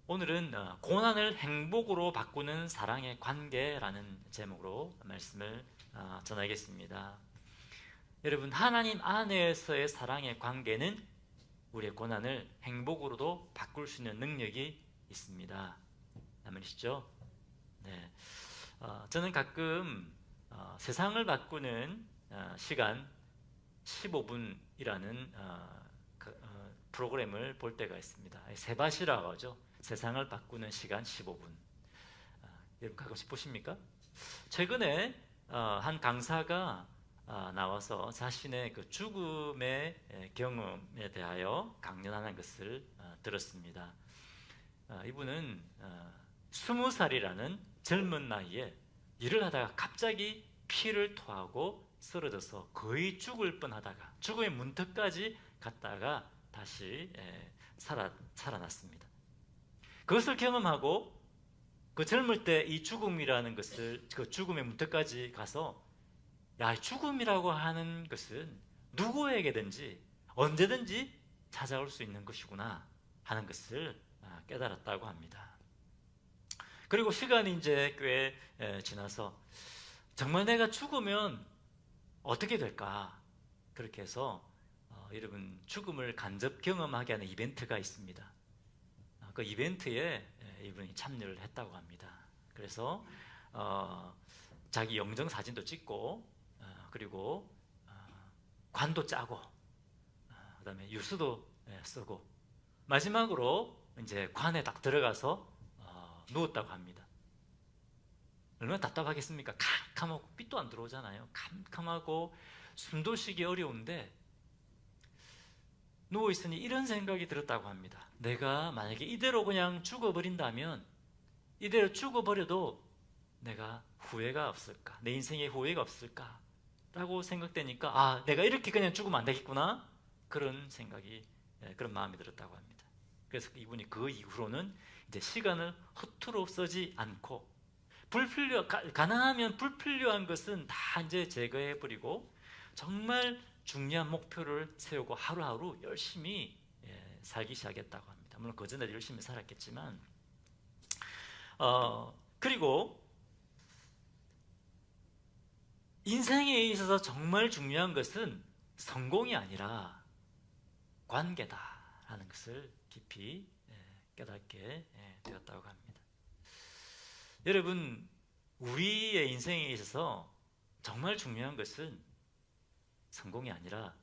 오늘은 고난을 행복으로 바꾸는 사랑의 관계라는 제목으로 말씀을 전하겠습니다. 여러분, 하나님 안에서의 사랑의 관계는 우리의 고난을 행복으로도 바꿀 수 있는 능력이 있습니다. 아멘이시죠? 네. 저는 가끔 세상을 바꾸는 시간 15분이라는 프로그램을 볼 때가 있습니다. 세바시라고 하죠. 세상을 바꾸는 시간 15분. 여러분 가끔씩 보십니까? 최근에 한 강사가 나와서 자신의 그 죽음의 경험에 대하여 강연하는 것을 들었습니다. 이분은 20살이라는 젊은 나이에 일을 하다가 갑자기 피를 토하고 쓰러져서 거의 죽을 뻔하다가 죽음의 문턱까지 갔다가 다시 살아났습니다. 그것을 경험하고 그 젊을 때 이 죽음이라는 것을, 그 죽음의 문턱까지 가서 죽음이라고 하는 것은 누구에게든지 언제든지 찾아올 수 있는 것이구나 하는 것을 깨달았다고 합니다. 그리고 시간이 이제 꽤 지나서 정말 내가 죽으면 어떻게 될까? 그렇게 해서 여러분, 죽음을 간접 경험하게 하는 이벤트가 있습니다. 그 이벤트에 이분이 참여를 했다고 합니다. 그래서 자기 영정 사진도 찍고 그리고 관도 짜고 그다음에 유수도 쓰고 마지막으로 이제 관에 딱 들어가서 누웠다고 합니다. 얼마나 답답하겠습니까? 캄캄하고 빛도 안 들어오잖아요. 캄캄하고 숨도 쉬기 어려운데 누워있으니 이런 생각이 들었다고 합니다. 내가 만약에 이대로 그냥 죽어버린다면, 이대로 죽어버려도 내가 후회가 없을까? 내 인생에 후회가 없을까? 라고 생각되니까 내가 이렇게 그냥 죽으면 안 되겠구나? 그런 생각이, 그런 마음이 들었다고 합니다. 그래서 이분이 그 이후로는 이제 시간을 허투루 쓰지 않고 가능하면 불필요한 것은 다 이제 제거해버리고 정말 중요한 목표를 세우고 하루하루 열심히 살기 시작했다고 합니다. 물론 그전에도 열심히 살았겠지만 그리고 인생에 있어서 정말 중요한 것은 성공이 아니라 관계다라는 것을 깊이 깨닫게 되었다고 합니다. 여러분, 우리의 인생에 있어서 정말 중요한 것은 성공이 아니라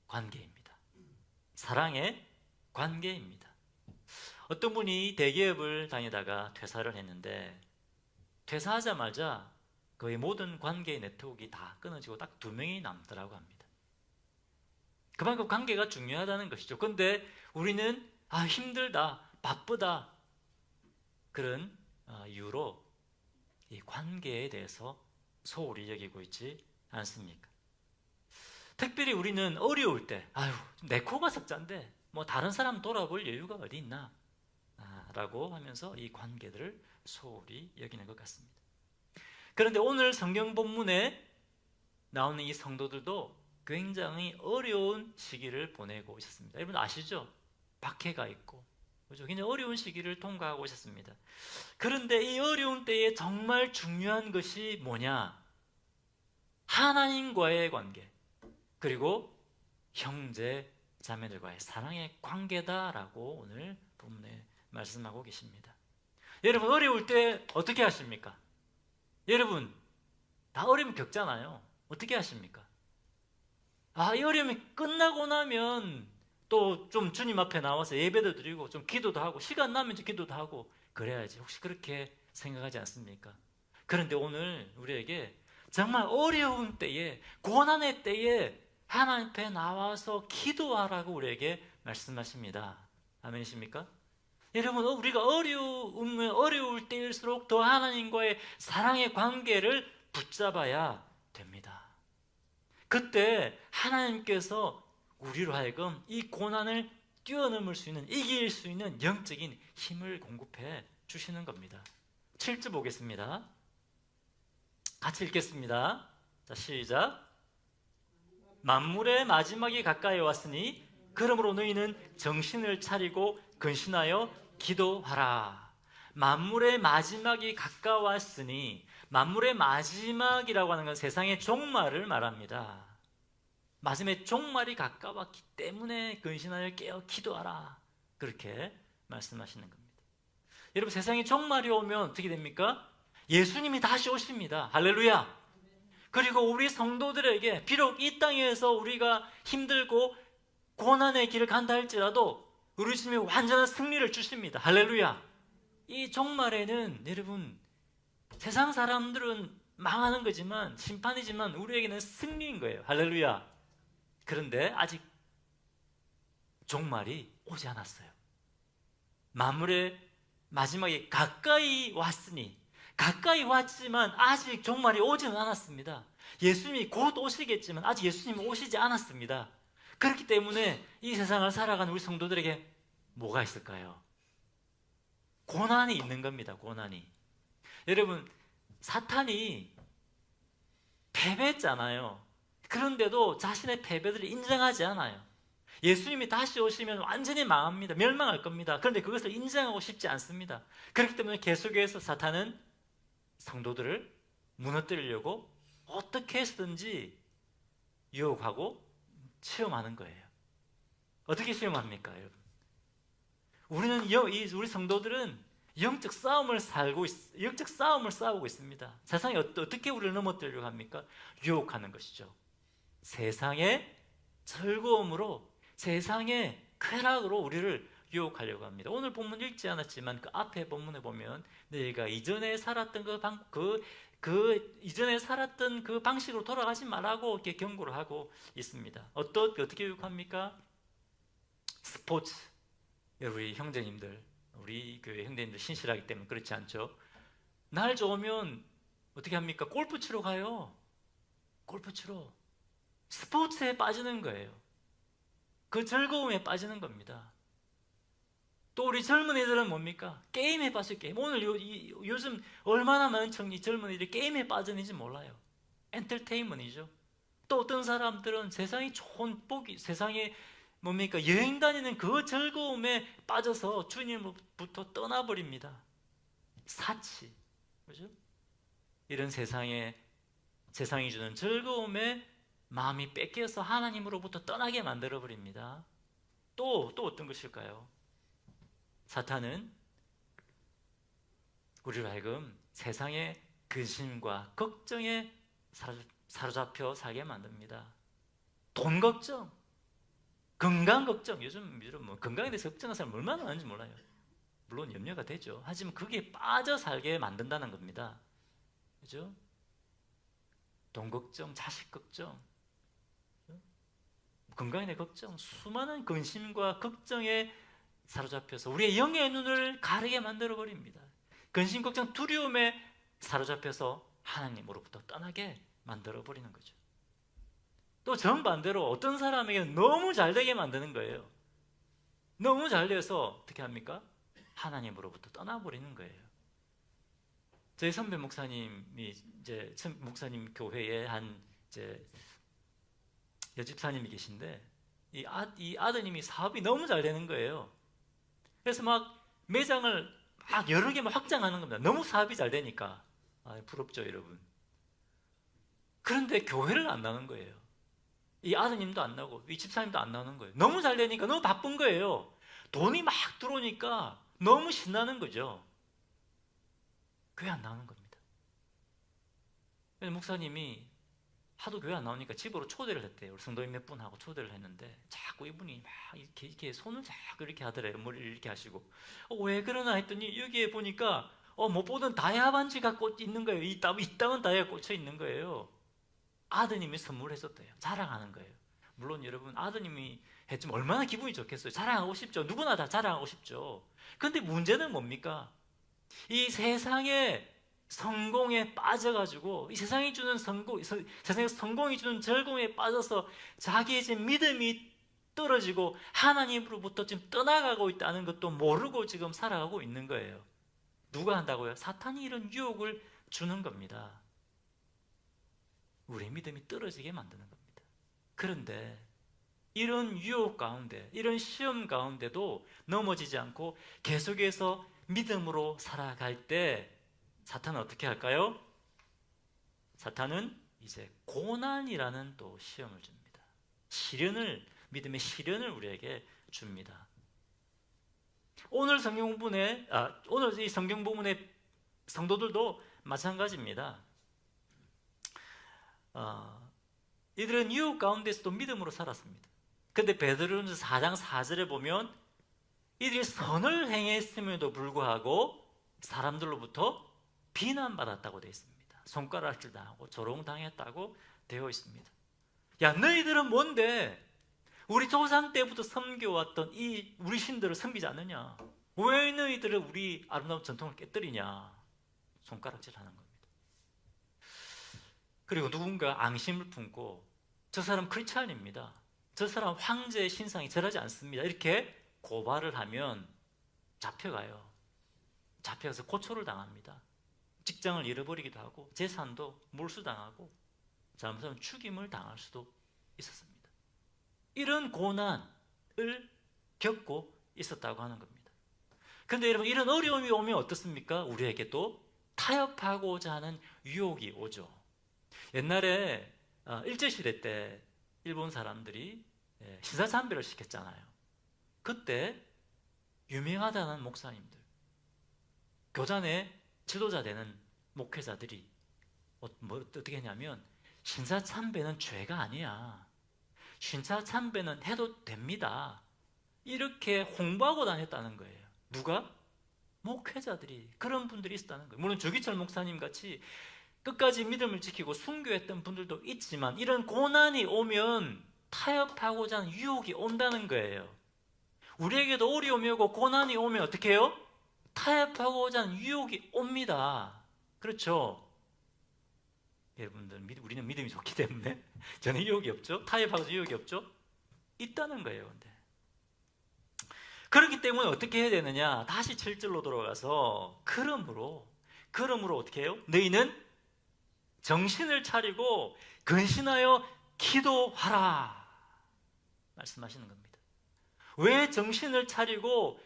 관계입니다. 사랑의 관계입니다. 어떤 분이 대기업을 다니다가 퇴사를 했는데 퇴사하자마자 거의 모든 관계의 네트워크가 다 끊어지고 딱 2명이 남더라고 합니다. 그만큼 관계가 중요하다는 것이죠. 그런데 우리는 힘들다, 바쁘다 그런 이유로 이 관계에 대해서 소홀히 여기고 있지 않습니까? 특별히 우리는 어려울 때 내 코가 석잔데 뭐 다른 사람 돌아볼 여유가 어디 있나 라고 하면서 이 관계들을 소홀히 여기는 것 같습니다. 그런데 오늘 성경 본문에 나오는 이 성도들도 굉장히 어려운 시기를 보내고 있었습니다. 여러분 아시죠? 박해가 있고 그죠? 굉장히 어려운 시기를 통과하고 있었습니다. 그런데 이 어려운 때에 정말 중요한 것이 뭐냐? 하나님과의 관계, 그리고 형제 자매들과의 사랑의 관계다라고 오늘 본문에 말씀하고 계십니다. 여러분, 어려울 때 어떻게 하십니까? 여러분 다 어려움 겪잖아요. 어떻게 하십니까? 이 어려움이 끝나고 나면 또 좀 주님 앞에 나와서 예배도 드리고 좀 기도도 하고 시간 나면 기도도 하고 그래야지. 혹시 그렇게 생각하지 않습니까? 그런데 오늘 우리에게 정말 어려운 때에, 고난의 때에 하나님 앞에 나와서 기도하라고 우리에게 말씀하십니다. 아멘이십니까? 여러분, 우리가 어려울 때일수록 더 하나님과의 사랑의 관계를 붙잡아야 됩니다. 그때 하나님께서 우리로 하여금 이 고난을 뛰어넘을 수 있는, 이길 수 있는 영적인 힘을 공급해 주시는 겁니다. 7절 보겠습니다. 같이 읽겠습니다. 자, 시작. 만물의 마지막이 가까이 왔으니 그러므로 너희는 정신을 차리고 근신하여 기도하라. 만물의 마지막이 가까웠으니, 만물의 마지막이라고 하는 건 세상의 종말을 말합니다. 마지막에 종말이 가까웠기 때문에 근신하여 깨어 기도하라. 그렇게 말씀하시는 겁니다. 여러분, 세상에 종말이 오면 어떻게 됩니까? 예수님이 다시 오십니다. 할렐루야. 그리고 우리 성도들에게 비록 이 땅에서 우리가 힘들고 고난의 길을 간다 할지라도 우리 주님이 완전한 승리를 주십니다. 할렐루야. 이 종말에는 여러분, 세상 사람들은 망하는 거지만, 심판이지만 우리에게는 승리인 거예요. 할렐루야. 그런데 아직 종말이 오지 않았어요. 만물의 마지막이 가까이 왔으니, 가까이 왔지만 아직 종말이 오지는 않았습니다. 예수님이 곧 오시겠지만 아직 예수님이 오시지 않았습니다. 그렇기 때문에 이 세상을 살아가는 우리 성도들에게 뭐가 있을까요? 고난이 있는 겁니다. 고난이. 여러분, 사탄이 패배했잖아요. 그런데도 자신의 패배들을 인정하지 않아요. 예수님이 다시 오시면 완전히 망합니다. 멸망할 겁니다. 그런데 그것을 인정하고 싶지 않습니다. 그렇기 때문에 계속해서 사탄은 성도들을 무너뜨리려고 어떻게 해서든지 유혹하고 시험하는 거예요. 어떻게 시험합니까, 여러분? 우리 성도들은 영적 싸움을 싸우고 있습니다. 세상이 어떻게 우리를 넘어뜨리려고 합니까? 유혹하는 것이죠. 세상의 즐거움으로, 세상의 쾌락으로 우리를 유혹하려고 합니다. 오늘 본문 읽지 않았지만 그 앞에 본문에 보면 너희가 이전에 살았던 이전에 살았던 그 방식으로 돌아가지 말라고 이렇게 경고를 하고 있습니다. 어떻게 유혹합니까? 스포츠. 우리 형제님들, 우리 교회 형제님들 신실하기 때문에 그렇지 않죠? 날 좋으면 어떻게 합니까? 골프 치러 가요. 골프 치러. 스포츠에 빠지는 거예요. 그 즐거움에 빠지는 겁니다. 또 우리 젊은이들은 뭡니까? 게임에 빠져. 게임. 오늘 요즘 얼마나 많은 젊은이들이 게임에 빠졌는지 몰라요. 엔터테인먼트이죠. 또 어떤 사람들은 세상이 좋은 복이, 세상에 뭡니까? 여행 다니는 그 즐거움에 빠져서 주님부터 떠나버립니다. 사치. 그죠? 이런 세상이 주는 즐거움에 마음이 뺏겨서 하나님으로부터 떠나게 만들어버립니다. 또 어떤 것일까요? 사탄은 우리로 하여금 세상의 근심과 걱정에 사로잡혀 살게 만듭니다. 돈 걱정, 건강 걱정. 요즘 뭐 건강에 대해서 걱정하는 사람 얼마나 많은지 몰라요. 물론 염려가 되죠. 하지만 그게 빠져 살게 만든다는 겁니다. 그죠? 돈 걱정, 자식 걱정, 건강에 대한 걱정, 수많은 근심과 걱정에 사로잡혀서 우리의 영의 눈을 가리게 만들어버립니다. 근심, 걱정, 두려움에 사로잡혀서 하나님으로부터 떠나게 만들어버리는 거죠. 또 정반대로 어떤 사람에게 너무 잘되게 만드는 거예요. 너무 잘돼서 어떻게 합니까? 하나님으로부터 떠나버리는 거예요. 저희 선배 목사님이 목사님 교회에 한 여집사님이 계신데 이 아드님이 사업이 너무 잘 되는 거예요. 그래서 막 매장을 막 여러 개 확장하는 겁니다. 너무 사업이 잘 되니까. 부럽죠, 여러분. 그런데 교회를 안 나오는 거예요. 이 아드님도 안 나오고 이 집사님도 안 나오는 거예요. 너무 잘 되니까 너무 바쁜 거예요. 돈이 막 들어오니까 너무 신나는 거죠. 교회 안 나오는 겁니다. 목사님이 하도 교회 안 나오니까 집으로 초대를 했대요. 우리 성도님 몇 분하고 초대를 했는데 자꾸 이분이 막 이렇게 손을 자꾸 이렇게 하더래요. 머리를 이렇게 하시고 왜 그러나 했더니 여기에 보니까 못 보던 다이아 반지가 꽂혀 있는 거예요. 이 땅은 다이아가 꽂혀 있는 거예요. 아드님이 선물했었대요. 자랑하는 거예요. 물론 여러분, 아드님이 했지만 얼마나 기분이 좋겠어요. 자랑하고 싶죠. 누구나 다 자랑하고 싶죠. 그런데 문제는 뭡니까? 이 세상의 성공에 빠져가지고 이 세상이 주는 세상의 성공이 주는 즐거움에 빠져서 자기의 지금 믿음이 떨어지고 하나님으로부터 지금 떠나가고 있다는 것도 모르고 지금 살아가고 있는 거예요. 누가 한다고요? 사탄이 이런 유혹을 주는 겁니다. 우리의 믿음이 떨어지게 만드는 겁니다. 그런데 이런 유혹 가운데, 이런 시험 가운데도 넘어지지 않고 계속해서 믿음으로 살아갈 때 사탄은 어떻게 할까요? 사탄은 이제 고난이라는 또 시험을 줍니다. 믿음의 시련을 우리에게 줍니다. 오늘 오늘 이 성경 부분의 성도들도 마찬가지입니다. 이들은 유혹 가운데서도 믿음으로 살았습니다. 근데 베드로전서 4장 4절에 보면 이들이 선을 행했음에도 불구하고 사람들로부터 비난받았다고 되어 있습니다. 손가락질 당하고 조롱당했다고 되어 있습니다. 야, 너희들은 뭔데 우리 조상 때부터 섬겨왔던 이 우리 신들을 섬기지 않느냐? 왜 너희들은 우리 아름다운 전통을 깨뜨리냐? 손가락질하는 겁니다. 그리고 누군가 앙심을 품고 저 사람 크리스찬입니다, 저 사람 황제의 신상이 절하지 않습니다, 이렇게 고발을 하면 잡혀가요. 잡혀가서 고초를 당합니다. 직장을 잃어버리기도 하고 재산도 몰수당하고 잘못하면 죽임을 당할 수도 있었습니다. 이런 고난을 겪고 있었다고 하는 겁니다. 그런데 여러분, 이런 어려움이 오면 어떻습니까? 우리에게 또 타협하고자 하는 유혹이 오죠. 옛날에 일제시대 때 일본 사람들이 신사참배를 시켰잖아요. 그때 유명하다는 목사님들, 교단의 지도자 되는 목회자들이 어떻게 했냐면, 신사참배는 죄가 아니야, 신사참배는 해도 됩니다, 이렇게 홍보하고 다녔다는 거예요. 누가? 목회자들이, 그런 분들이 있었다는 거예요. 물론 조기철 목사님 같이 끝까지 믿음을 지키고 순교했던 분들도 있지만, 이런 고난이 오면 타협하고자 하는 유혹이 온다는 거예요. 우리에게도 어려움이 오고 고난이 오면 어떻게 해요? 타협하고자 하는 유혹이 옵니다. 그렇죠? 여러분들, 우리는 믿음이 좋기 때문에 저는 유혹이 없죠? 타협하고자 유혹이 없죠? 있다는 거예요. 근데 그렇기 때문에 어떻게 해야 되느냐? 다시 7절로 돌아가서 그러므로 어떻게 해요? 너희는 정신을 차리고 근신하여 기도하라 말씀하시는 겁니다. 왜 정신을 차리고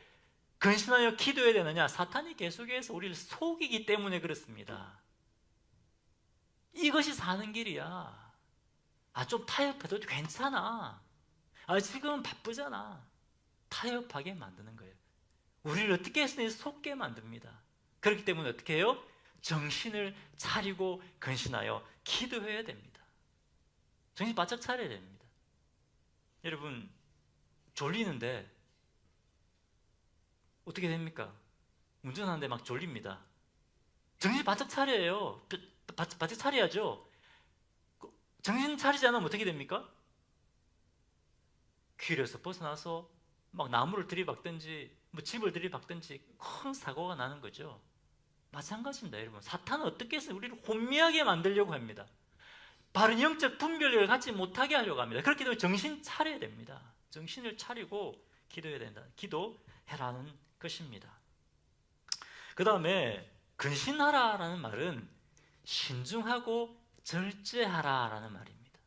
근신하여 기도해야 되느냐? 사탄이 계속해서 우리를 속이기 때문에 그렇습니다. 이것이 사는 길이야. 좀 타협해도 괜찮아, 지금은 바쁘잖아, 타협하게 만드는 거예요. 우리를 어떻게 해서 속게 만듭니다. 그렇기 때문에 어떻게 해요? 정신을 차리고 근신하여 기도해야 됩니다. 정신 바짝 차려야 됩니다. 여러분, 졸리는데 어떻게 됩니까? 운전하는데 막 졸립니다. 정신 바짝 차려요. 바짝 차려야죠. 정신 차리지 않으면 어떻게 됩니까? 길에서 벗어나서 막 나무를 들이박든지 집을 들이박든지 큰 사고가 나는 거죠. 마찬가지입니다. 여러분, 사탄은 어떻게 해서 우리를 혼미하게 만들려고 합니다. 바른 영적 분별력을 갖지 못하게 하려고 합니다. 그렇기 때문에 정신 차려야 됩니다. 정신을 차리고 기도해야 된다. 기도해라는 것입니다. 그 다음에 근신하라라는 말은 신중하고 절제하라라는 말입니다.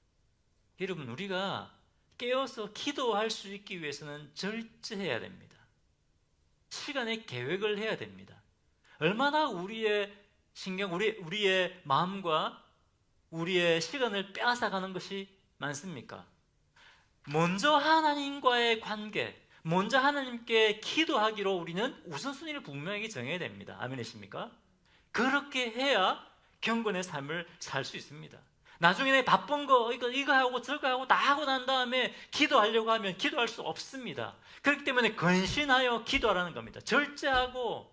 여러분, 우리가 깨어서 기도할 수 있기 위해서는 절제해야 됩니다. 시간의 계획을 해야 됩니다. 얼마나 우리의 신경, 우리의 마음과 우리의 시간을 빼앗아가는 것이 많습니까? 먼저 하나님과의 관계, 먼저 하나님께 기도하기로 우리는 우선순위를 분명하게 정해야 됩니다. 아멘이십니까? 그렇게 해야 경건의 삶을 살 수 있습니다. 나중에 바쁜 거 이거 하고 저거 하고 다 하고 난 다음에 기도하려고 하면 기도할 수 없습니다. 그렇기 때문에 근신하여 기도하라는 겁니다. 절제하고,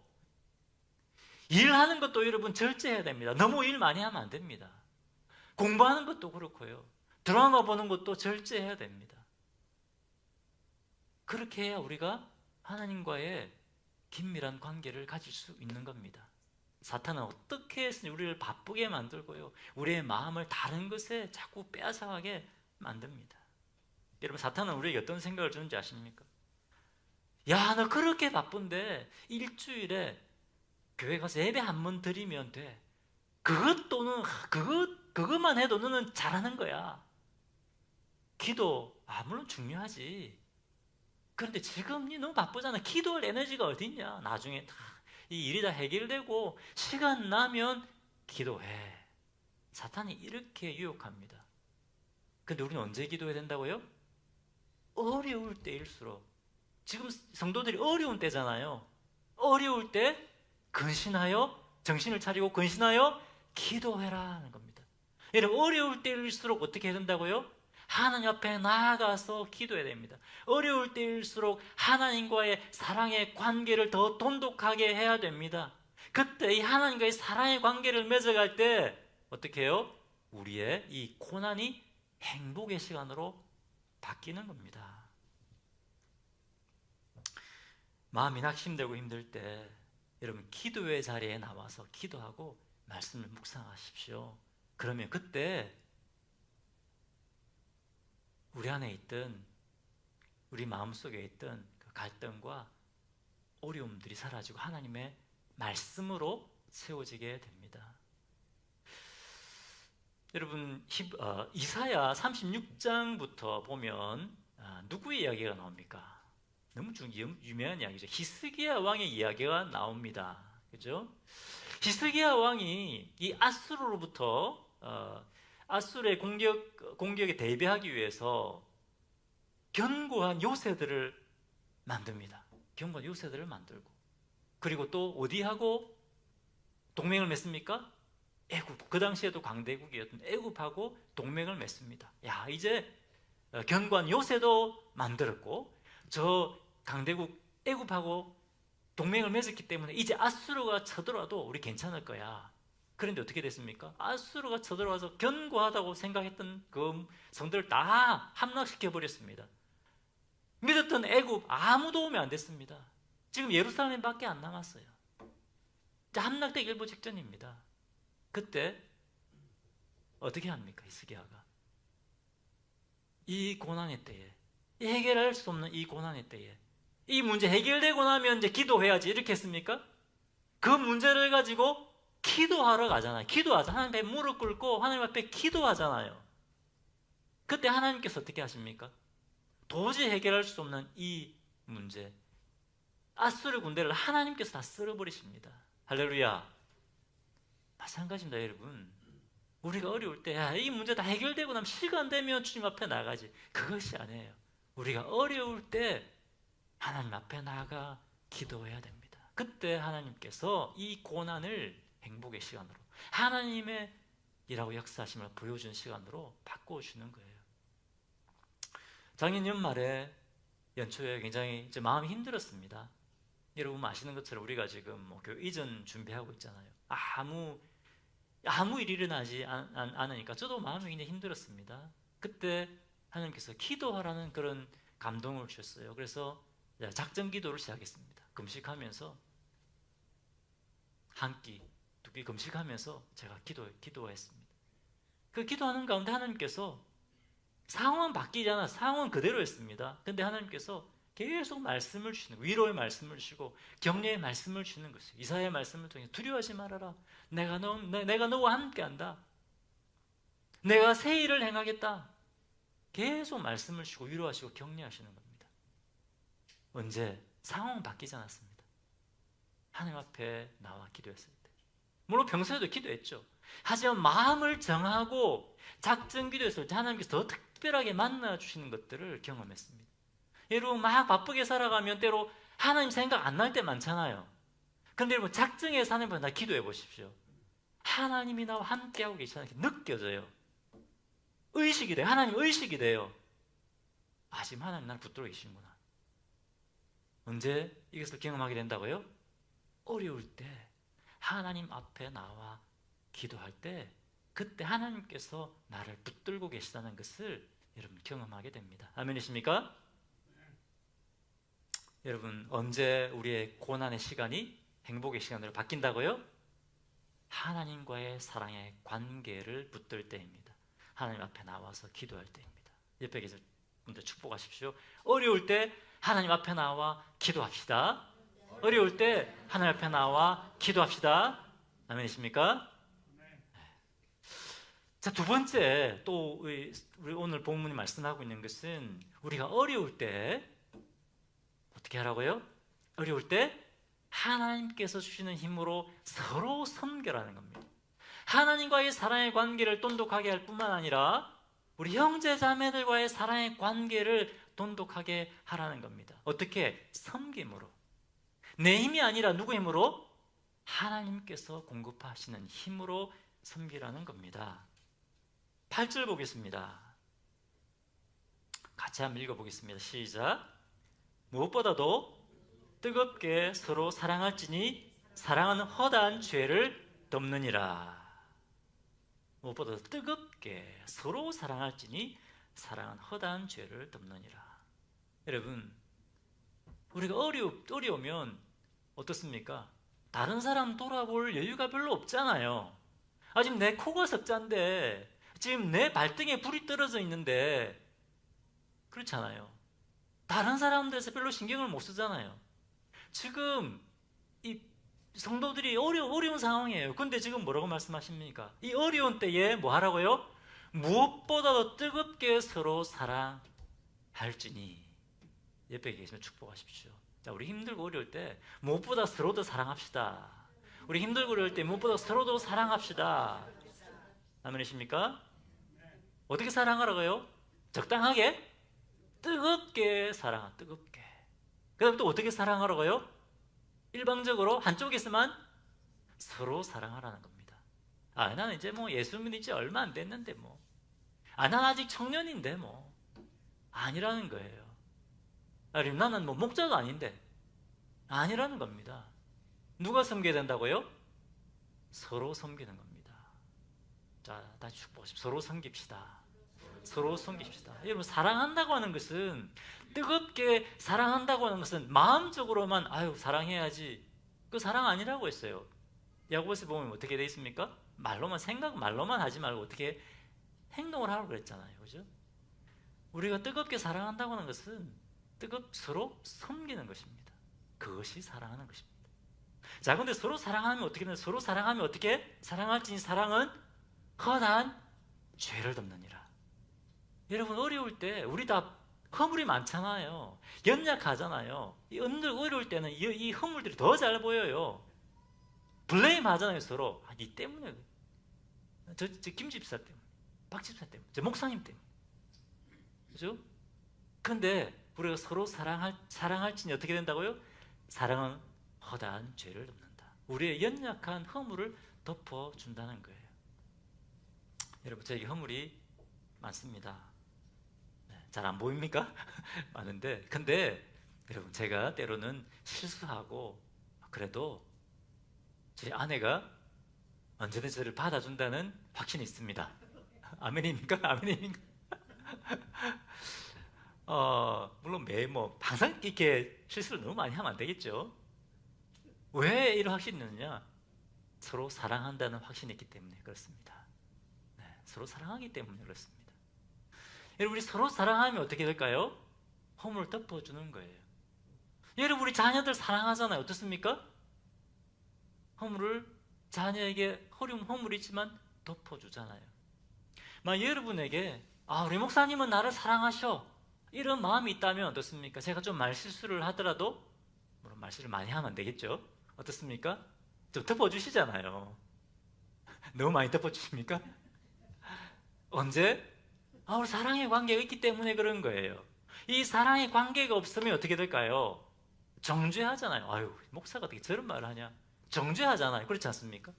일하는 것도 여러분 절제해야 됩니다. 너무 일 많이 하면 안 됩니다. 공부하는 것도 그렇고요, 드라마 보는 것도 절제해야 됩니다. 그렇게 해야 우리가 하나님과의 긴밀한 관계를 가질 수 있는 겁니다. 사탄은 어떻게 해서 우리를 바쁘게 만들고요, 우리의 마음을 다른 것에 자꾸 빼앗아가게 만듭니다. 여러분, 사탄은 우리에게 어떤 생각을 주는지 아십니까? 야, 너 그렇게 바쁜데 일주일에 교회 가서 예배 한 번 드리면 돼. 그것만 해도 너는 잘하는 거야. 기도 물론 중요하지. 그런데 지금 니 너무 바쁘잖아. 기도할 에너지가 어딨냐. 나중에 다 이 일이 다 해결되고 시간 나면 기도해. 사탄이 이렇게 유혹합니다. 근데 우리는 언제 기도해야 된다고요? 어려울 때일수록. 지금 성도들이 어려운 때잖아요. 어려울 때 근신하여, 정신을 차리고 근신하여 기도해라 하는 겁니다. 여러분, 어려울 때일수록 어떻게 해야 된다고요? 하나님 앞에 나아가서 기도해야 됩니다. 어려울 때일수록 하나님과의 사랑의 관계를 더 돈독하게 해야 됩니다. 그때 이 하나님과의 사랑의 관계를 맺어갈 때 어떻게 해요? 우리의 이 고난이 행복의 시간으로 바뀌는 겁니다. 마음이 낙심되고 힘들 때 여러분 기도의 자리에 나와서 기도하고 말씀을 묵상하십시오. 그러면 그때 우리 안에 있던, 우리 마음속에 있던 그 갈등과 어려움들이 사라지고 하나님의 말씀으로 채워지게 됩니다. 여러분 이사야 36장부터 보면 누구의 이야기가 나옵니까? 너무 유명한 이야기죠. 히스기야 왕의 이야기가 나옵니다. 그죠? 히스기야 왕이 이 아수르로부터 아수르의 공격에 대비하기 위해서 견고한 요새들을 만듭니다. 견고한 요새들을 만들고, 그리고 또 어디하고 동맹을 맺습니까? 애굽. 그 당시에도 강대국이었던 애굽하고 동맹을 맺습니다. 야, 이제 견고한 요새도 만들었고 저 강대국 애굽하고 동맹을 맺었기 때문에 이제 아수르가 쳐들어와도 우리 괜찮을 거야. 그런데 어떻게 됐습니까? 아수르가 쳐들어와서 견고하다고 생각했던 그 성들을 다 함락시켜 버렸습니다. 믿었던 애굽 아무 도움이 안 됐습니다. 지금 예루살렘밖에 안 남았어요. 이제 함락되기 일보 직전입니다. 그때 어떻게 합니까? 히스기야가 이 고난의 때에, 이 해결할 수 없는 이 고난의 때에, 이 문제 해결되고 나면 이제 기도해야지 이렇게 했습니까? 그 문제를 가지고 기도하러 가잖아요. 기도하자. 하나님 앞에 무릎 꿇고 하나님 앞에 기도하잖아요. 그때 하나님께서 어떻게 하십니까? 도저히 해결할 수 없는 이 문제, 아수르 군대를 하나님께서 다 쓸어버리십니다. 할렐루야. 마찬가지입니다, 여러분. 우리가 어려울 때 이 문제 다 해결되고 나면 시간 되면 주님 앞에 나가지. 그것이 아니에요. 우리가 어려울 때 하나님 앞에 나가 기도해야 됩니다. 그때 하나님께서 이 고난을 행복의 시간으로, 하나님의 일하고 역사하심을 보여주는 시간으로 바꿔주는 거예요. 작년 연말에 연초에 굉장히 이제 마음이 힘들었습니다. 여러분 아시는 것처럼 우리가 지금 교회 이전 준비하고 있잖아요. 아무 일이 일어나지 않으니까 저도 마음이 굉장히 힘들었습니다. 그때 하나님께서 기도하라는 그런 감동을 주셨어요. 그래서 작전 기도를 시작했습니다. 금식하면서 한 끼, 두 끼 금식하면서 제가 기도했습니다. 그 기도하는 가운데 하나님께서 상황은 바뀌지 않아, 상황은 그대로였습니다. 근데 하나님께서 계속 말씀을 주시는, 위로의 말씀을 주시고 격려의 말씀을 주시는 것이에요. 이사야의 말씀을 통해 두려워하지 말아라. 내가 너와 함께한다. 내가 새 일을 행하겠다. 계속 말씀을 주시고 위로하시고 격려하시는 겁니다. 언제? 상황은 바뀌지 않았습니다. 하나님 앞에 나와 기도했을 때. 물론 평소에도 기도했죠. 하지만 마음을 정하고 작전 기도했을 때 하나님께서 더 특별하게 만나주시는 것들을 경험했습니다. 여러분 막 바쁘게 살아가면 때로 하나님 생각 안 날 때 많잖아요. 그런데 여러분 작정해서 하나님 앞에 기도해 보십시오. 하나님이 나와 함께하고 계시다는 게 느껴져요. 의식이 돼요. 하나님 의식이 돼요. 지금 하나님 나를 붙들어 계시는구나. 언제 이것을 경험하게 된다고요? 어려울 때 하나님 앞에 나와 기도할 때 그때 하나님께서 나를 붙들고 계시다는 것을 여러분 경험하게 됩니다. 아멘이십니까? 여러분 언제 우리의 고난의 시간이 행복의 시간으로 바뀐다고요? 하나님과의 사랑의 관계를 붙들 때입니다. 하나님 앞에 나와서 기도할 때입니다. 옆에 계신 분들 축복하십시오. 어려울 때 하나님 앞에 나와 기도합시다. 어려울 때 하나님 앞에 나와 기도합시다. 아멘이십니까? 자, 두 번째 또 우리 오늘 본문이 말씀하고 있는 것은 우리가 어려울 때 어떻게 하라고요? 어려울 때 하나님께서 주시는 힘으로 서로 섬겨라는 겁니다. 하나님과의 사랑의 관계를 돈독하게 할 뿐만 아니라 우리 형제 자매들과의 사랑의 관계를 돈독하게 하라는 겁니다. 어떻게? 섬김으로. 내 힘이 아니라 누구 힘으로? 하나님께서 공급하시는 힘으로 섬기라는 겁니다. 8절 보겠습니다. 같이 한번 읽어보겠습니다. 시작. 무엇보다도 뜨겁게 서로 사랑할지니 사랑은 허다한 죄를 덮느니라. 무엇보다도 뜨겁게 서로 사랑할지니 사랑은 허다한 죄를 덮느니라. 여러분, 우리가 어려우면 어떻습니까? 다른 사람 돌아볼 여유가 별로 없잖아요. 지금 내 코가 석잔데, 지금 내 발등에 불이 떨어져 있는데, 그렇잖아요. 다른 사람들에서 별로 신경을 못 쓰잖아요. 지금 이 성도들이 어려운 상황이에요. 근데 지금 뭐라고 말씀하십니까? 이 어려운 때에 뭐 하라고요? 무엇보다도 뜨겁게 서로 사랑할지니. 옆에 계시면 축복하십시오. 자, 우리 힘들고 어려울 때 무엇보다 서로도 사랑합시다. 우리 힘들고 어려울 때 무엇보다 서로도 사랑합시다. 아멘이십니까? 어떻게 사랑하라고요? 적당하게? 뜨겁게 사랑하, 뜨겁게. 그 다음에 또 어떻게 사랑하라고요? 일방적으로 한쪽에서만 서로 사랑하라는 겁니다. 나는 이제 뭐 예수 믿은 지 얼마 안 됐는데 뭐. 나는 아직 청년인데 뭐. 아니라는 거예요. 나는 뭐 목자도 아닌데. 아니라는 겁니다. 누가 섬겨야 된다고요? 서로 섬기는 겁니다. 자, 다시 축복하십시오. 서로 섬깁시다. 서로 섬깁시다. 여러분, 사랑한다고 하는 것은, 뜨겁게 사랑한다고 하는 것은 마음적으로만 사랑해야지, 그 사랑 아니라고 했어요. 야고보서 보면 어떻게 돼 있습니까? 말로만 하지 말고 어떻게 행동을 하라고 그랬잖아요. 그죠? 우리가 뜨겁게 사랑한다고 하는 것은 서로 섬기는 것입니다. 그것이 사랑하는 것입니다. 자, 근데 서로 사랑하면 어떻게 되나? 서로 사랑하면 어떻게? 사랑할지니 사랑은 허다한 죄를 덮느니라. 여러분, 어려울 때 우리 다 허물이 많잖아요. 연약하잖아요. 어려울 때는 이 허물들이 더 잘 보여요. 블레임 하잖아요, 서로. 니 때문에. 저 김 집사 때문에. 박 집사 때문에. 저 목사님 때문에. 그죠? 근데 우리가 서로 사랑할지니 어떻게 된다고요? 사랑은 허다한 죄를 덮는다. 우리의 연약한 허물을 덮어준다는 거예요. 여러분, 저에게 허물이 많습니다. 잘 안 보입니까? 많은데, 근데 여러분, 제가 때로는 실수하고, 그래도 제 아내가 언제든지 저를 받아준다는 확신이 있습니다. 아멘입니까? 아멘입니까? 물론 항상 이렇게 실수를 너무 많이 하면 안 되겠죠. 왜 이런 확신이 있느냐? 서로 사랑한다는 확신이 있기 때문에 그렇습니다. 서로 사랑하기 때문에 그렇습니다. 여러분, 우리 서로 사랑하면 어떻게 될까요? 허물을 덮어주는 거예요. 여러분, 우리 자녀들 사랑하잖아요. 어떻습니까? 허물을 자녀에게 허물이 있지만 덮어주잖아요. 여러분에게 우리 목사님은 나를 사랑하셔, 이런 마음이 있다면 어떻습니까? 제가 좀 말실수를 하더라도, 물론 말실을 많이 하면 안 되겠죠. 어떻습니까? 좀 덮어주시잖아요. 너무 많이 덮어주십니까? 언제? 우리 사랑의 관계가 있기 때문에 그런 거예요. 이 사랑의 관계가 없으면 어떻게 될까요? 정죄하잖아요. 목사가 어떻게 저런 말을 하냐? 정죄하잖아요. 그렇지 않습니까?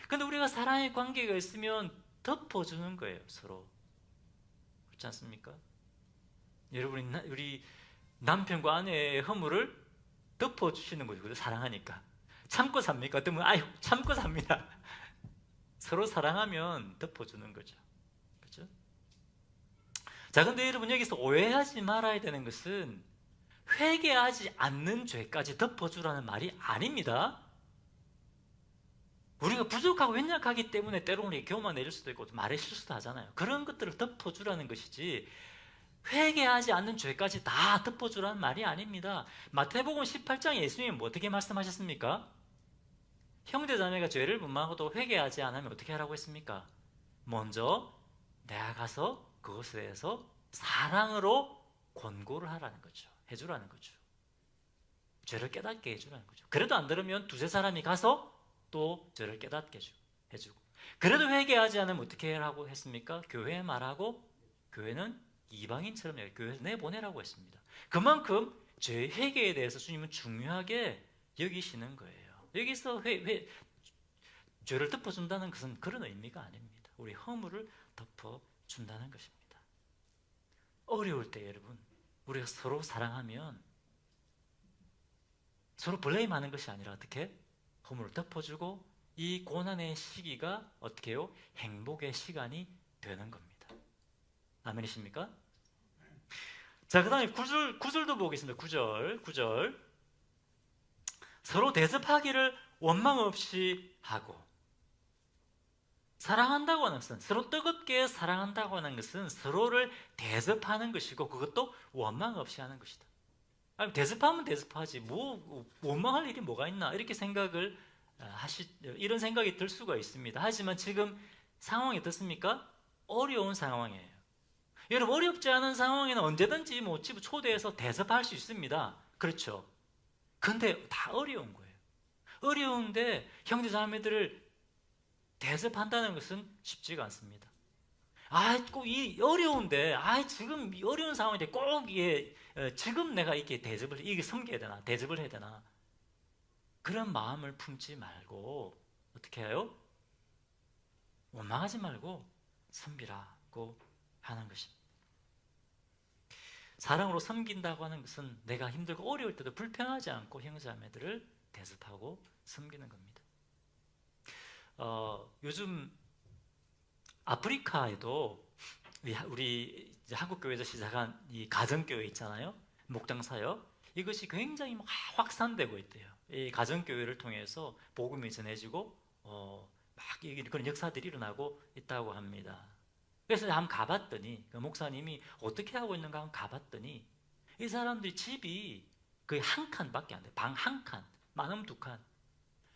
근데 우리가 사랑의 관계가 있으면 덮어주는 거예요, 서로. 그렇지 않습니까? 여러분, 우리 남편과 아내의 허물을 덮어주시는 거죠. 사랑하니까. 참고 삽니까? 어떤 분은 참고 삽니다. 서로 사랑하면 덮어주는 거죠. 그렇죠? 자, 근데 여러분, 여기서 오해하지 말아야 되는 것은 회개하지 않는 죄까지 덮어주라는 말이 아닙니다. 우리가 부족하고 연약하기 때문에 때로는 우리 교만 내릴 수도 있고 말의 실수도 하잖아요. 그런 것들을 덮어주라는 것이지, 회개하지 않는 죄까지 다 덮어주라는 말이 아닙니다. 마태복음 18장에 예수님은 어떻게 말씀하셨습니까? 형제자매가 죄를 범하고도 회개하지 않으면 어떻게 하라고 했습니까? 먼저 내가 가서 그것에 대해서 사랑으로 권고를 하라는 거죠. 해주라는 거죠. 죄를 깨닫게 해주라는 거죠. 그래도 안 들으면 두세 사람이 가서 또 죄를 깨닫게 해주고, 그래도 회개하지 않으면 어떻게 하라고 했습니까? 교회에 말하고, 교회는 이방인처럼 교회에서 내보내라고 했습니다. 그만큼 죄의 회개에 대해서 주님은 중요하게 여기시는 거예요. 여기서 죄를 덮어준다는 것은 그런 의미가 아닙니다. 우리 허물을 덮어준다는 것입니다. 어려울 때 여러분, 우리가 서로 사랑하면 서로 블레임하는 것이 아니라 어떻게? 허물을 덮어주고 이 고난의 시기가 어떻게 해요? 행복의 시간이 되는 겁니다. 아멘이십니까? 자, 그 다음에 9절도 보겠습니다. 9절. 서로 대접하기를 원망 없이 하고. 사랑한다고 하는 것은, 서로 뜨겁게 사랑한다고 하는 것은 서로를 대접하는 것이고, 그것도 원망 없이 하는 것이다. 아니, 대접하면 대접하지 뭐 원망할 일이 뭐가 있나, 이렇게 생각을 이런 생각이 들 수가 있습니다. 하지만 지금 상황이 어떻습니까? 어려운 상황이에요. 여러분, 어렵지 않은 상황에는 언제든지 집 초대해서 대접할 수 있습니다. 그렇죠? 근데 다 어려운 거예요. 어려운데 형제자매들을 대접한다는 것은 쉽지가 않습니다. 꼭 이 어려운데, 지금 이 어려운 상황인데 꼭 지금 내가 이게 섬겨야 되나, 대접을 해야 되나, 그런 마음을 품지 말고 어떻게 해요? 원망하지 말고 섬기라고 하는 것입니다. 사랑으로 섬긴다고 하는 것은 내가 힘들고 어려울 때도 불평하지 않고 형제자매들을 대접하고 섬기는 겁니다. 요즘 아프리카에도 우리 한국교회에서 시작한 이 가정교회 있잖아요. 목장사역. 이것이 굉장히 확산되고 있대요. 이 가정교회를 통해서 복음이 전해지고 그런 역사들이 일어나고 있다고 합니다. 그래서 한번 가봤더니, 그 목사님이 어떻게 하고 있는가 한번 가봤더니, 이 사람들이 집이 거의 한 칸밖에 안 돼요. 방 한 칸, 많으면 두 칸.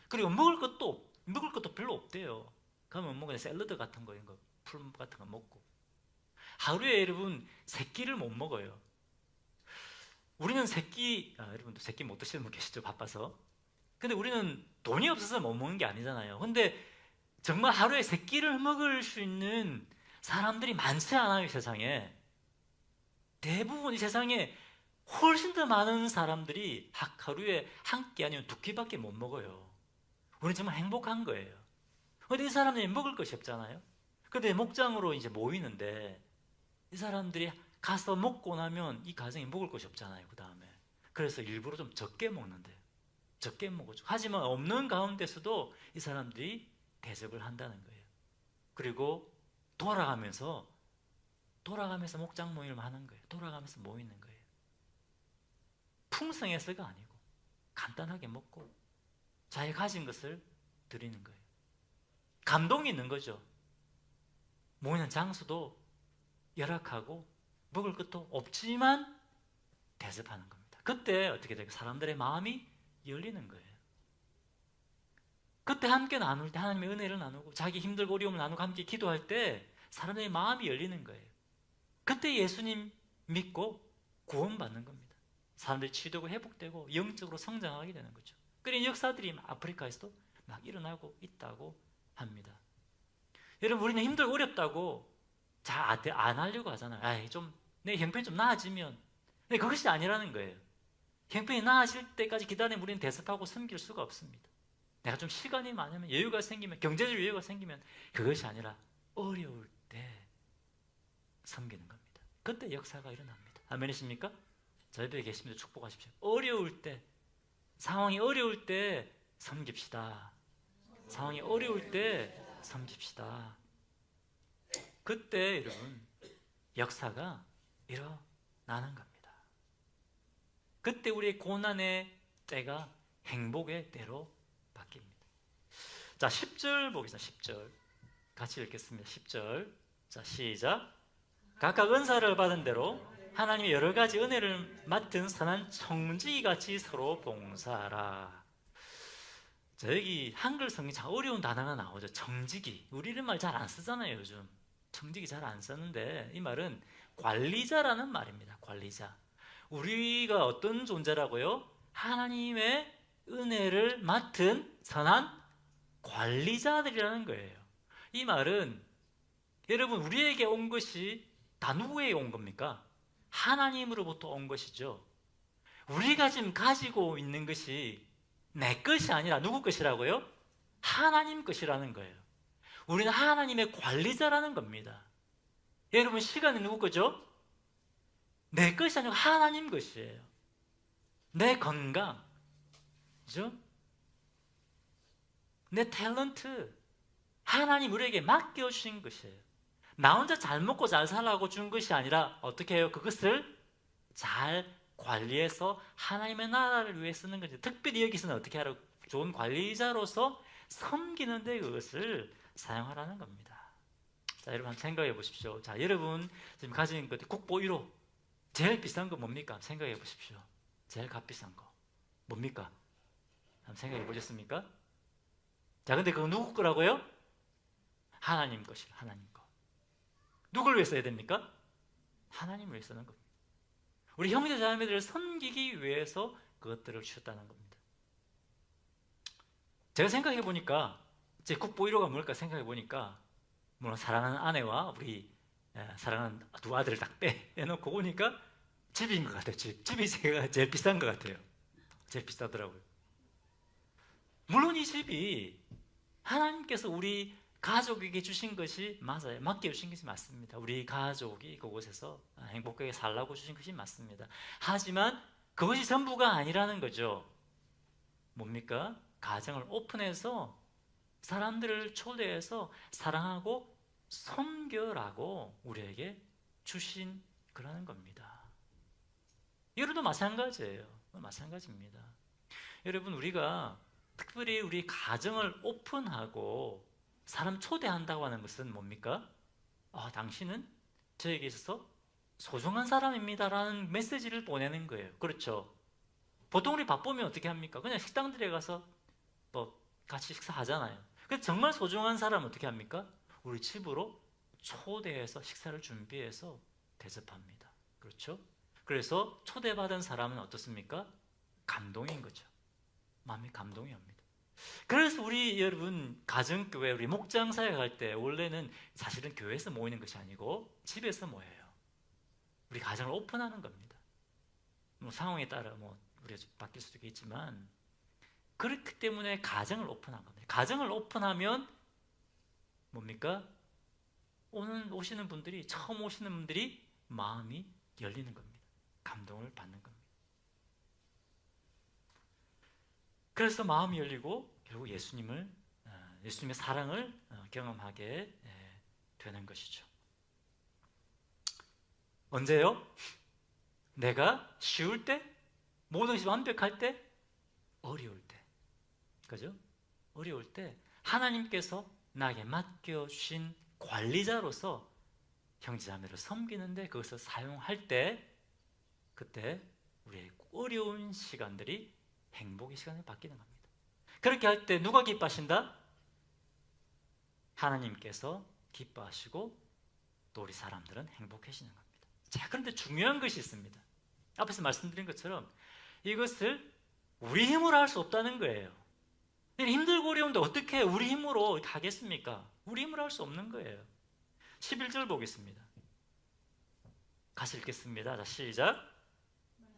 그리고 먹을 것도 별로 없대요. 그러면 그냥 샐러드 같은 거, 이런 거, 풀 같은 거 먹고. 하루에 여러분 세 끼를 못 먹어요. 우리는 여러분도 세 끼 못 드시는 분 계시죠? 바빠서. 근데 우리는 돈이 없어서 못 먹는 게 아니잖아요. 근데 정말 하루에 세 끼를 먹을 수 있는 사람들이 많지 않아요, 세상에. 대부분 이 세상에 훨씬 더 많은 사람들이 하루에 한 끼 아니면 두 끼밖에 못 먹어요. 우리는 정말 행복한 거예요. 근데 이 사람들이 먹을 것이 없잖아요. 근데 목장으로 이제 모이는데, 이 사람들이 가서 먹고 나면 이 가정이 먹을 것이 없잖아요, 그 다음에. 그래서 일부러 좀 적게 먹는데요. 적게 먹어줘. 하지만 없는 가운데서도 이 사람들이 대접을 한다는 거예요. 그리고 돌아가면서 목장 모임을 하는 거예요. 돌아가면서 모이는 거예요. 풍성해서가 아니고 간단하게 먹고 자기 가진 것을 드리는 거예요. 감동이 있는 거죠. 모이는 장소도 열악하고 먹을 것도 없지만 대접하는 겁니다. 그때 어떻게 될까요? 사람들의 마음이 열리는 거예요. 그때 함께 나눌 때, 하나님의 은혜를 나누고 자기 힘들고 어려움을 나누고 함께 기도할 때 사람들의 마음이 열리는 거예요. 그때 예수님 믿고 구원받는 겁니다. 사람들이 치유되고 회복되고 영적으로 성장하게 되는 거죠. 그런 역사들이 아프리카에서도 막 일어나고 있다고 합니다. 여러분, 우리는 힘들고 어렵다고 잘 안 하려고 하잖아요. 내 형편이 좀 나아지면. 근데 그것이 아니라는 거예요. 형편이 나아질 때까지 기다리면 우리는 대접하고 섬길 수가 없습니다. 내가 좀 시간이 많으면, 여유가 생기면, 경제적 여유가 생기면, 그것이 아니라 어려울 때 섬기는 겁니다. 그때 역사가 일어납니다. 아멘이십니까? 저희 옆에 계십니다. 축복하십시오. 어려울 때, 상황이 어려울 때 섬깁시다. 상황이 어려울 때 섬깁시다. 그때 여러분 역사가 일어나는 겁니다. 그때 우리의 고난의 때가 행복의 때로 바뀝니다. 자, 10절 보겠습니다. 10절 같이 읽겠습니다. 10절. 자, 시작. 각각 은사를 받은 대로 하나님의 여러 가지 은혜를 맡은 선한 청지기 같이 서로 봉사하라. 여기 한글 성경 참 어려운 단어가 나오죠. 청지기. 우리 이런 말 잘 안 쓰잖아요, 요즘. 청지기 잘 안 쓰는데 이 말은 관리자라는 말입니다. 관리자. 우리가 어떤 존재라고요? 하나님의 은혜를 맡은 선한 관리자들이라는 거예요. 이 말은 여러분 우리에게 온 것이 다 누구에게 온 겁니까? 하나님으로부터 온 것이죠. 우리가 지금 가지고 있는 것이 내 것이 아니라 누구 것이라고요? 하나님 것이라는 거예요. 우리는 하나님의 관리자라는 겁니다. 여러분 시간이 누구 거죠? 내 것이 아니고 하나님 것이에요. 내 건강, 그죠? 내 탤런트, 하나님 우리에게 맡겨주신 것이에요. 나 혼자 잘 먹고 잘 살라고 준 것이 아니라 어떻게 해요? 그것을 잘 관리해서 하나님의 나라를 위해 쓰는 거죠. 특별히 여기서는 어떻게 하라고? 좋은 관리자로서 섬기는데 그것을 사용하라는 겁니다. 자, 여러분 한번 생각해 보십시오. 자, 여러분 지금 가진 것 국보 1호 제일 비싼 거 뭡니까? 생각해 보십시오. 제일 값비싼 거 뭡니까? 한번 생각해 보셨습니까? 자, 근데 그거 누구 거라고요? 하나님 것이에요. 하나님 거. 누굴 위해 써야 됩니까? 하나님을 위해 쓰는 겁니다. 우리 형제 자매들을 섬기기 위해서 그것들을 주셨다는 겁니다. 제가 생각해 보니까 제 국보 1호가 뭘까 생각해 보니까 물론 사랑하는 아내와 우리 사랑하는 두 아들을 딱 빼놓고 보니까 집인 것 같아요. 집이 제일 비싼 것 같아요. 제일 비싸더라고요. 물론 이 집이 하나님께서 우리 가족에게 주신 것이 맞아요. 맡겨주신 것이 맞습니다. 우리 가족이 그곳에서 행복하게 살라고 주신 것이 맞습니다. 하지만 그것이 전부가 아니라는 거죠. 뭡니까? 가정을 오픈해서 사람들을 초대해서 사랑하고 섬겨라고 우리에게 주신 그러는 겁니다. 여러분도 마찬가지예요. 마찬가지입니다. 여러분 우리가 특별히 우리 가정을 오픈하고 사람 초대한다고 하는 것은 뭡니까? 당신은 저에게 있어서 소중한 사람입니다라는 메시지를 보내는 거예요. 그렇죠? 보통 우리 바쁘면 어떻게 합니까? 그냥 식당들에 가서 뭐 같이 식사하잖아요. 근데 정말 소중한 사람은 어떻게 합니까? 우리 집으로 초대해서 식사를 준비해서 대접합니다. 그렇죠? 그래서 초대받은 사람은 어떻습니까? 감동인 거죠. 마음이 감동이 옵니다. 그래서 우리 여러분 가정교회 우리 목장사에 갈 때 원래는 사실은 교회에서 모이는 것이 아니고 집에서 모여요. 우리 가정을 오픈하는 겁니다. 뭐 상황에 따라 뭐 우리가 바뀔 수도 있겠지만 그렇기 때문에 가정을 오픈한 겁니다. 가정을 오픈하면 뭡니까? 오시는 분들이 처음 오시는 분들이 마음이 열리는 겁니다. 감동을 받는 겁니다. 그래서 마음이 열리고 결국 예수님의 사랑을 경험하게 되는 것이죠. 언제요? 내가 쉬울 때? 모든 것이 완벽할 때? 어려울 때. 그죠? 어려울 때 하나님께서 나에게 맡겨주신 관리자로서 형제자매를 섬기는데 그것을 사용할 때 그때 우리의 어려운 시간들이 행복의 시간이 바뀌는 겁니다. 그렇게 할 때 누가 기뻐하신다? 하나님께서 기뻐하시고 또 우리 사람들은 행복해지는 겁니다. 자, 그런데 중요한 것이 있습니다. 앞에서 말씀드린 것처럼 이것을 우리 힘으로 할 수 없다는 거예요. 힘들고 어려운데 어떻게 우리 힘으로 하겠습니까? 우리 힘으로 할 수 없는 거예요. 11절 보겠습니다. 같이 읽겠습니다. 자, 시작.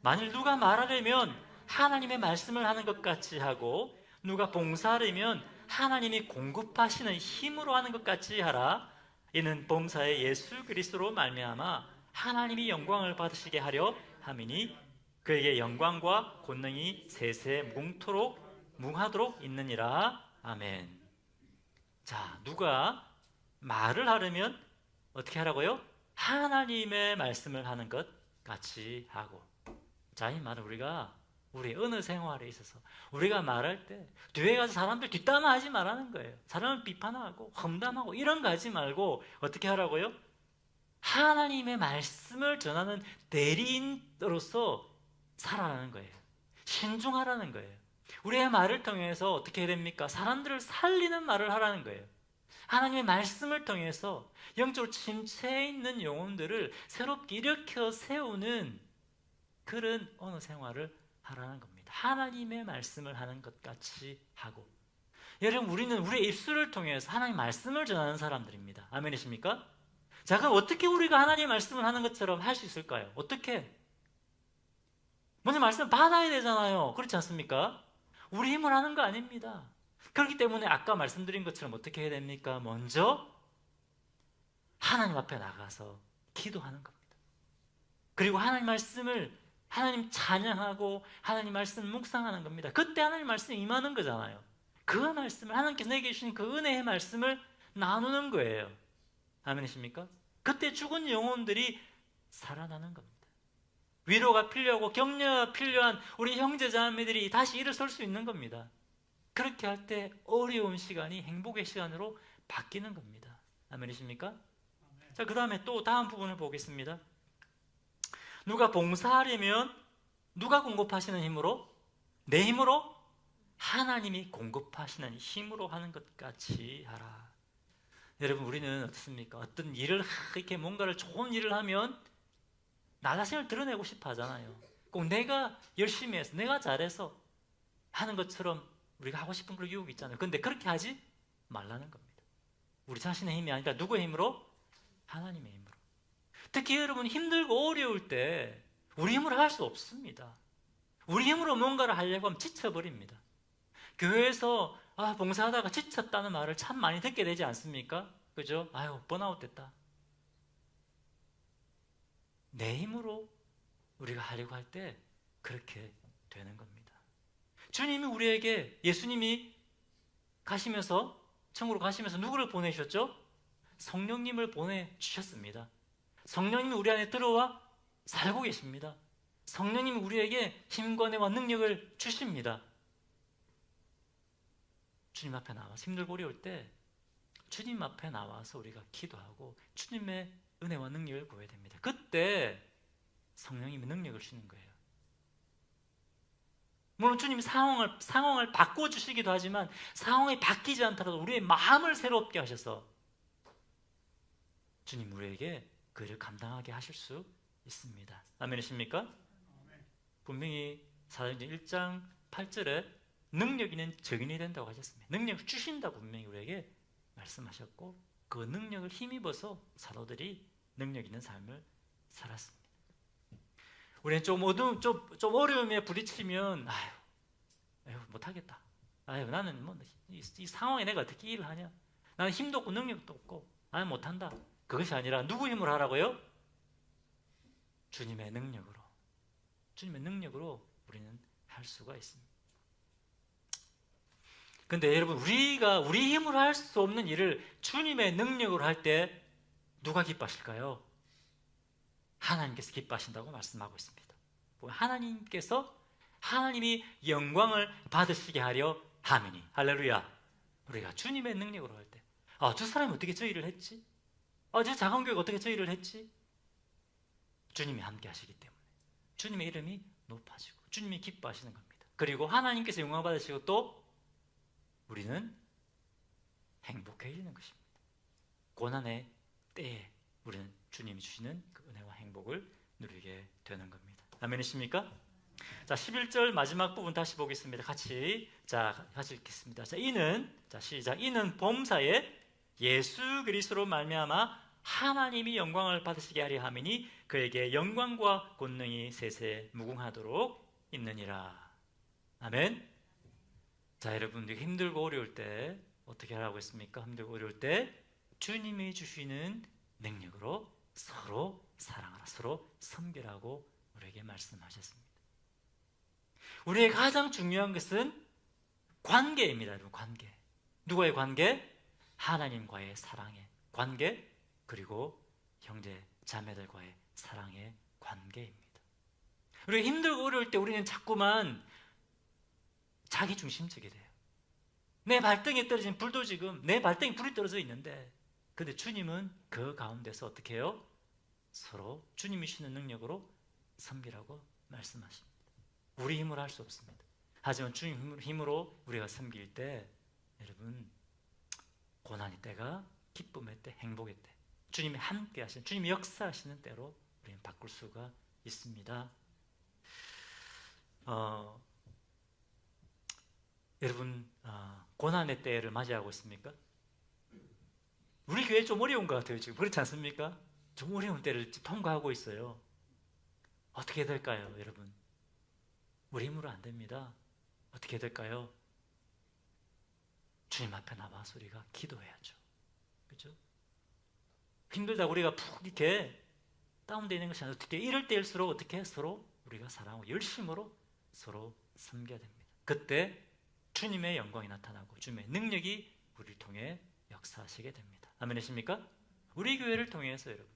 만일 누가 말하려면 하나님의 말씀을 하는 것 같이 하고 누가 봉사하려면 하나님이 공급하시는 힘으로 하는 것 같이 하라. 이는 범사의 예수 그리스도로 말미암아 하나님이 영광을 받으시게 하려 함이니 그에게 영광과 권능이 세세 무궁하도록 있느니라. 아멘. 자, 누가 말을 하려면 어떻게 하라고요? 하나님의 말씀을 하는 것 같이 하고. 자, 이 말은 우리 어느 생활에 있어서 우리가 말할 때 뒤에 가서 사람들 뒷담화하지 말라는 거예요. 사람을 비판하고 험담하고 이런 거 하지 말고 어떻게 하라고요? 하나님의 말씀을 전하는 대리인으로서 살아가는 거예요. 신중하라는 거예요. 우리의 말을 통해서 어떻게 해야 됩니까? 사람들을 살리는 말을 하라는 거예요. 하나님의 말씀을 통해서 영적으로 침체해 있는 영혼들을 새롭게 일으켜 세우는 그런 언어 생활을 하라는 겁니다. 하나님의 말씀을 하는 것 같이 하고, 여러분, 우리는 우리의 입술을 통해서 하나님의 말씀을 전하는 사람들입니다. 아멘이십니까? 자, 그럼 어떻게 우리가 하나님의 말씀을 하는 것처럼 할 수 있을까요? 어떻게? 먼저 말씀을 받아야 되잖아요. 그렇지 않습니까? 우리 힘을 하는 거 아닙니다. 그렇기 때문에 아까 말씀드린 것처럼 어떻게 해야 됩니까? 먼저 하나님 앞에 나가서 기도하는 겁니다. 그리고 하나님 말씀을 하나님 찬양하고 하나님 말씀 묵상하는 겁니다. 그때 하나님 말씀이 임하는 거잖아요. 그 말씀을, 하나님께서 내게 주신 그 은혜의 말씀을 나누는 거예요. 아멘이십니까? 그때 죽은 영혼들이 살아나는 겁니다. 위로가 필요하고 격려가 필요한 우리 형제자매들이 다시 일어설 수 있는 겁니다. 그렇게 할 때 어려운 시간이 행복의 시간으로 바뀌는 겁니다. 아멘이십니까? 자, 그 다음에 또 다음 부분을 보겠습니다. 누가 봉사하려면 누가 공급하시는 힘으로? 내 힘으로? 하나님이 공급하시는 힘으로 하는 것 같이 하라. 여러분, 우리는 어떻습니까? 어떤 일을 이렇게 뭔가를 좋은 일을 하면 나 자신을 드러내고 싶어 하잖아요. 꼭 내가 열심히 해서 내가 잘해서 하는 것처럼 우리가 하고 싶은 그런 유혹이 있잖아요. 그런데 그렇게 하지 말라는 겁니다. 우리 자신의 힘이 아니라 누구의 힘으로? 하나님의 힘으로. 특히 여러분, 힘들고 어려울 때 우리 힘으로 할 수 없습니다. 우리 힘으로 뭔가를 하려고 하면 지쳐버립니다. 교회에서 봉사하다가 지쳤다는 말을 참 많이 듣게 되지 않습니까? 그죠? 아유, 번아웃 됐다. 내 힘으로 우리가 하려고 할 때 그렇게 되는 겁니다. 주님이 우리에게, 예수님이 가시면서, 천국으로 가시면서 누구를 보내셨죠? 성령님을 보내주셨습니다. 성령님이 우리 안에 들어와 살고 계십니다. 성령님이 우리에게 힘과 은혜와 능력을 주십니다. 주님 앞에 나와서 힘들고 어려울 때 주님 앞에 나와서 우리가 기도하고 주님의 은혜와 능력을 구해야 됩니다. 그때 성령님이 능력을 주시는 거예요. 물론 주님이 상황을 바꿔주시기도 하지만 상황이 바뀌지 않더라도 우리의 마음을 새롭게 하셔서 주님 우리에게 그 일을 감당하게 하실 수 있습니다. 아멘이십니까? 분명히 사도행전 1장 8절에 능력 있는 증인이 된다고 하셨습니다. 능력을 주신다고 분명히 우리에게 말씀하셨고, 그 능력을 힘입어서 사도들이 능력 있는 삶을 살았습니다. 우리는 좀 어려움에 부딪히면 아유 못하겠다. 아유, 나는 이 상황에 내가 어떻게 일을 하냐? 나는 힘도 없고 능력도 없고 나는 못한다. 그것이 아니라 누구 힘으로 하라고요? 주님의 능력으로. 주님의 능력으로 우리는 할 수가 있습니다. 근데 여러분, 우리가 우리 힘으로 할 수 없는 일을 주님의 능력으로 할 때 누가 기뻐하실까요? 하나님께서 기뻐하신다고 말씀하고 있습니다. 하나님이 영광을 받으시게 하려 함이니. 할렐루야. 우리가 주님의 능력으로 할 때, 저 사람이 어떻게 저 일을 했지? 저 작은 교회가 어떻게 저 일을 했지? 주님이 함께 하시기 때문에 주님의 이름이 높아지고 주님이 기뻐하시는 겁니다. 그리고 하나님께서 영광 받으시고 또 우리는 행복해지는 것입니다. 고난의 때에 우리는 주님이 주시는 그 은혜와 행복을 누리게 되는 겁니다. 아멘이십니까? 자, 11절 마지막 부분 다시 보겠습니다. 같이 읽겠습니다. 시작. 이는 범사에 예수 그리스도로 말미암아 하나님이 영광을 받으시게 하려 함이니 그에게 영광과 권능이 세세 무궁하도록 있느니라. 아멘. 자, 여러분, 힘들고 어려울 때 어떻게 하라고 했습니까? 힘들고 어려울 때 주님이 주시는 능력으로 서로 사랑하라, 서로 섬기라고 우리에게 말씀하셨습니다. 우리의 가장 중요한 것은 관계입니다. 여러분, 관계. 누구의 관계? 하나님과의 사랑의 관계, 그리고 형제 자매들과의 사랑의 관계입니다. 우리가 힘들고 어려울 때 우리는 자꾸만 자기 중심적이 돼요. 내 발등에 떨어진 불도 지금 내 발등에 불이 떨어져 있는데, 근데 주님은 그 가운데서 어떻게 해요? 서로 주님이 주시는 능력으로 섬기라고 말씀하십니다. 우리 힘으로 할 수 없습니다. 하지만 주님 힘으로 우리가 섬길 때 여러분 고난의 때가 기쁨의 때, 행복의 때, 주님이 함께 하시는, 주님이 역사하시는 때로 우리는 바꿀 수가 있습니다. 여러분 고난의 때를 맞이하고 있습니까? 우리 교회 좀 어려운 것 같아요. 지금 그렇지 않습니까? 좀 어려운 때를 통과하고 있어요. 어떻게 될까요, 여러분? 우리 힘으로 안 됩니다. 어떻게 될까요? 주님 앞에 나와서 우리가 기도해야죠. 그렇죠? 힘들다 우리가 푹 이렇게 다운되어 있는 것이 아니라 어떻게 이럴 때일수록 어떻게 서로 우리가 사랑하고 열심으로 서로 섬겨야 됩니다. 그때 주님의 영광이 나타나고 주님의 능력이 우리를 통해 역사하시게 됩니다. 아멘이십니까? 우리 교회를 통해서 여러분,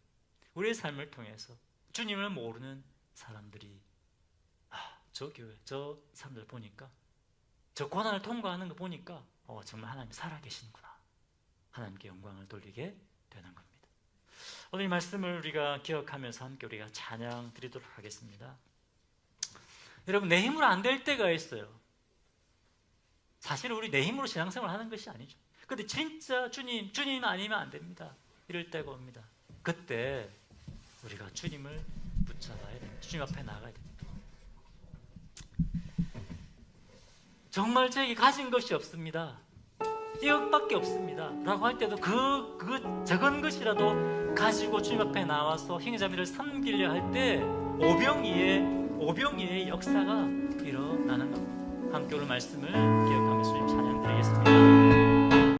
우리의 삶을 통해서 주님을 모르는 사람들이 저 교회, 저 사람들 보니까 저 고난을 통과하는 거 보니까 정말 하나님 살아계시는구나, 하나님께 영광을 돌리게 되는 겁니다. 오늘 이 말씀을 우리가 기억하면서 함께 우리가 찬양 드리도록 하겠습니다. 여러분, 내 힘으로 안 될 때가 있어요. 사실 우리 내 힘으로 신앙생활 하는 것이 아니죠. 근데 진짜 주님 아니면 안 됩니다. 이럴 때가 옵니다. 그때 우리가 주님을 붙잡아야 됩니다. 주님 앞에 나가야 됩니다. 정말 저에게 가진 것이 없습니다. 이것밖에 없습니다 라고 할 때도 그 적은 것이라도 가지고 주님 앞에 나와서 형제자매를 섬기려 할 때 오병이의 역사가 일어나는 겁니다. 함께 오늘 말씀을 기억하면서 주님 찬양 드리겠습니다.